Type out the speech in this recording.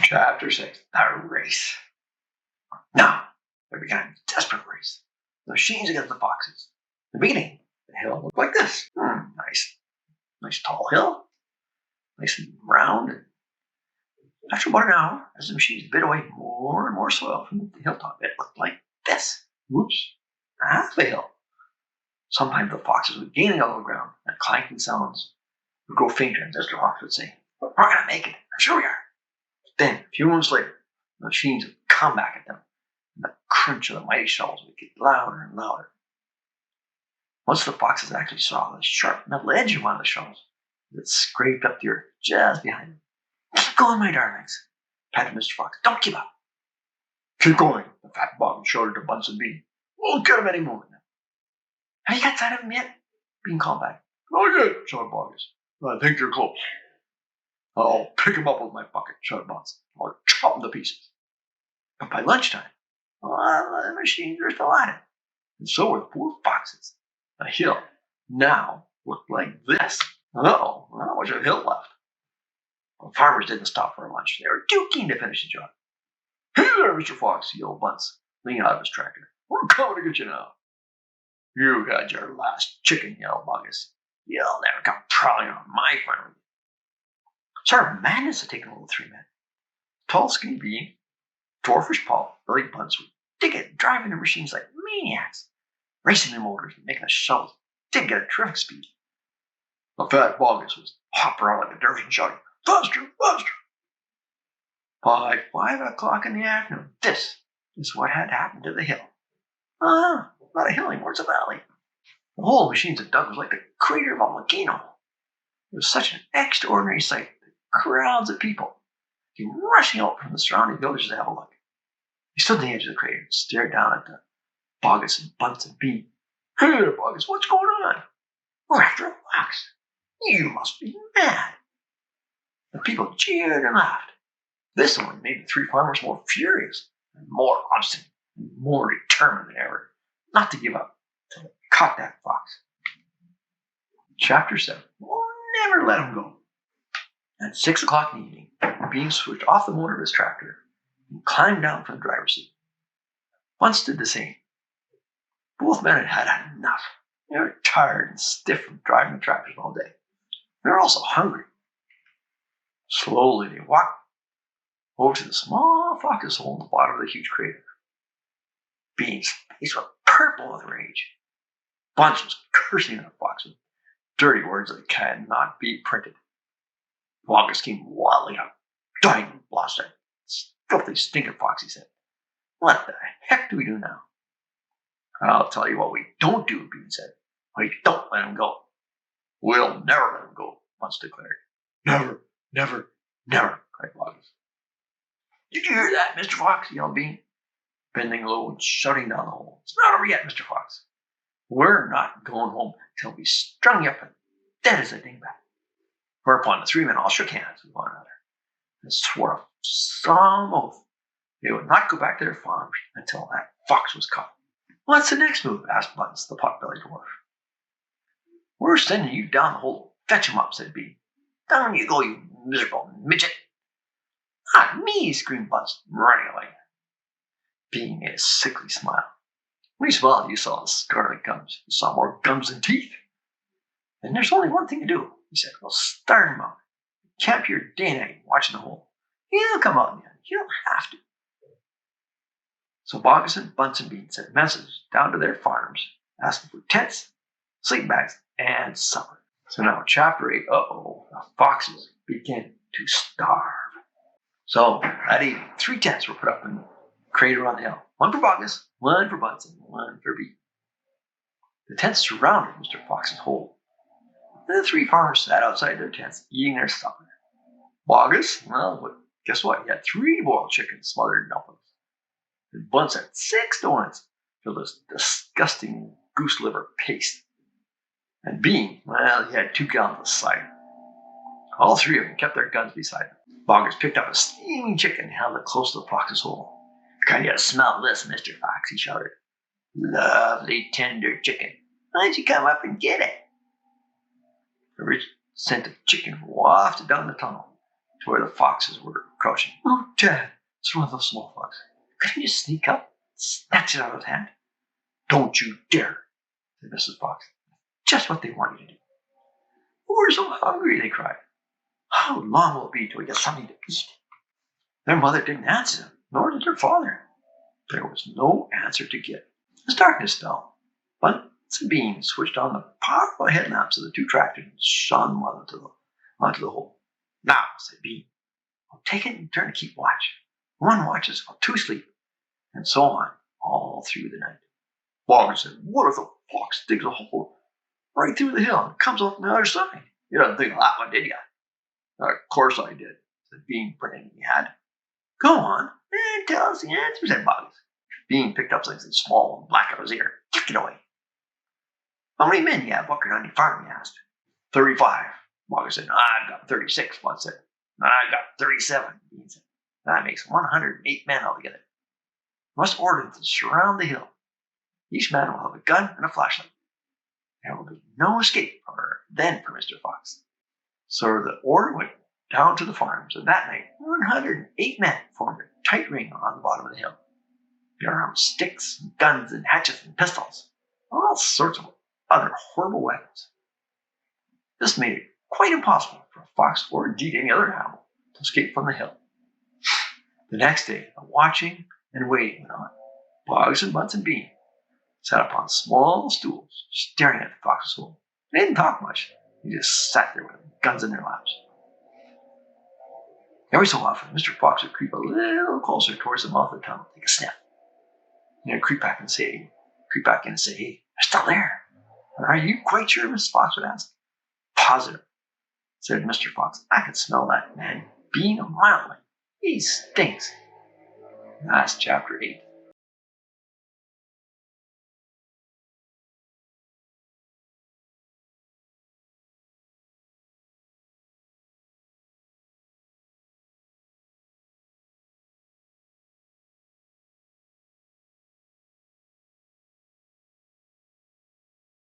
Chapter 6, The Race. Now, there began a desperate race. The machines against the foxes. In the beginning, the hill looked like this. Nice tall hill. Nice and round. And after about an hour, as the machines bit away more and more soil from the hilltop, it looked like this. Whoops. Half a hill. Sometimes the foxes would gain a little ground, and clanking sounds would grow fainter, and Mr. Fox would say, "We're going to make it. I'm sure we are." Then, a few moments later, the machines would come back at them, and the crunch of the mighty shovels would get louder and louder. Once the foxes actually saw the sharp metal edge of one of the shovels that scraped up the earth just behind them. "Keep going, my darlings," patted Mr. Fox. "Don't give up." "Keep going," the fat bottom shouted to Bunsen Bean. "We'll get him any moment now." "Have you got sight of him yet?" Bean called back. "Not yet," shouted Bogus. "I think you're close." "I'll pick him up with my bucket," shouted Bunsen. "I'll chop him to pieces." But by lunchtime, the machines were still at it, and so were the poor foxes. The hill now looked like this. No, not much of a hill left. The farmers didn't stop for lunch. They were too keen to finish the job. "Hey there, Mr. Fox," yelled Bunce, leaning out of his tractor. "We're coming to get you now." "You had your last chicken," yelled Bogus. "You'll never come prowling on my farm." Sort of madness had taken hold of the three men. Tall, skinny Bean, dwarfish Paul, Billy Bunce would dig it, driving the machines like maniacs, racing their motors and making the shovels dig at a terrific speed. The fat Bogus was hopping around like a dervish and shouting, "Faster, faster!" By 5 o'clock in the afternoon, this is what had happened to the hill. Not a hill anymore, it's a valley. The whole machines had dug was like the crater of a volcano. It was such an extraordinary sight that crowds of people came rushing out from the surrounding villages to have a look. They stood on the edge of the crater and stared down at the Bogus and Bunce and Bean. "Hey there, Bogus, what's going on?" "We're after a fox." "You must be mad." The people jeered and laughed. This only made the three farmers more furious and more obstinate and more determined than ever not to give up until they caught that fox. Chapter 7. We'll never let him go. At 6 o'clock in the evening, Bean switched off the motor of his tractor and climbed down from the driver's seat. Bunce did the same. Both men had had enough. They were tired and stiff from driving the tractors all day. They were also hungry. Slowly they walked over to the small fox's hole in the bottom of the huge crater. Bean's face was purple with rage. Bunce was cursing at the fox with dirty words that cannot be printed. Bogus came wildly up, dying and blasted. "Filthy stinking fox," he said. "What the heck do we do now?" "I'll tell you what we don't do," Bean said. "We don't let him go." "We'll never let him go," Bunce declared. "Never, never, never," cried Bogus. "Did you hear that, Mr. Fox?" yelled Bean, bending low and shouting down the hole. "It's not over yet, Mr. Fox. We're not going home till we strung you up and dead as a dingbat." Whereupon the three men all shook hands with one another and swore a solemn oath they would not go back to their farms until that fox was caught. "What's the next move?" asked Bunce, the pot-bellied dwarf. "We're sending you down the hole. Fetch him up," said Bean. "Down you go, you miserable midget." "Not me!" screamed Bunce, running away. Bean made a sickly smile. When he smiled, you saw the scarlet gums. You saw more gums than teeth. "And there's only one thing to do," he said. "We'll starve him out. Camp here day and night watching the hole. He'll come out in the end. You don't have to." So Bogus and Bunce and Bean sent messages down to their farms asking for tents, sleeping bags, and supper. So now chapter 8, the foxes begin to starve. So that evening, 3 tents were put up in the crater on the hill. One for Bogus, one for Bunce, and one for Bean. The tents surrounded Mr. Fox's hole. And the 3 farmers sat outside their tents eating their supper. Bogus, guess what? He had 3 boiled chickens smothered in dumplings. And Bunce had 6 donuts filled with disgusting goose liver paste. And Bean, he had 2 gallons of cider. All 3 of them kept their guns beside them. Bogus picked up a steaming chicken and held it close to the fox's hole. "Can you smell this, Mr. Fox?" he shouted. "Lovely tender chicken. Why don't you come up and get it?" The rich scent of chicken wafted down the tunnel to where the foxes were crouching. "Oh, Dad," said one of those small foxes. "Couldn't you sneak up, snatch it out of his hand?" "Don't you dare," said Mrs. Fox. "Just what they want you to do." "But we're so hungry," they cried. "How long will it be till we get something to eat?" Their mother didn't answer them, nor did their father. There was no answer to get. As darkness fell, Bunts and Beans switched on the powerful headlamps of the two tractors and shone one onto the hole. "Now," said Bean, "I'll take it and turn to keep watch. One watches while two sleep," and so on all through the night. Walker said, "What if the fox digs a hole right through the hill and comes out on the other side? You didn't think of that one, did you?" "Of course I did," said Bean, pretending he had. "Go on and tell us the answer," said Bugs. Bean picked up something small and black out of his ear. "Kick it away." "How many men do you have working on your farm?" he asked. 35. Walker said. "I've got 36, Bud said. "I've got 37, Bean said. "That makes 108 men altogether. You must order them to surround the hill. Each man will have a gun and a flashlight. There will be no escape then for Mr. Fox." So the order went down to the farms, and that night 108 men formed a tight ring around the bottom of the hill. They armed with sticks and guns and hatchets and pistols, all sorts of other horrible weapons. This made it quite impossible for a fox or indeed any other animal to escape from the hill. The next day, the watching and waiting went on. Bugs and Bunts and Bean sat upon small stools, staring at the fox's hole. They didn't talk much. They just sat there with guns in their laps. Every so often, Mr. Fox would creep a little closer towards the mouth of the tunnel, take a sniff. And he'd creep back in and say, "Hey, they're still there." "Are you quite sure?" Mrs. Fox would ask. "Positive," said Mr. Fox. "I can smell that man Bean a mile away. He stinks." That's chapter 8.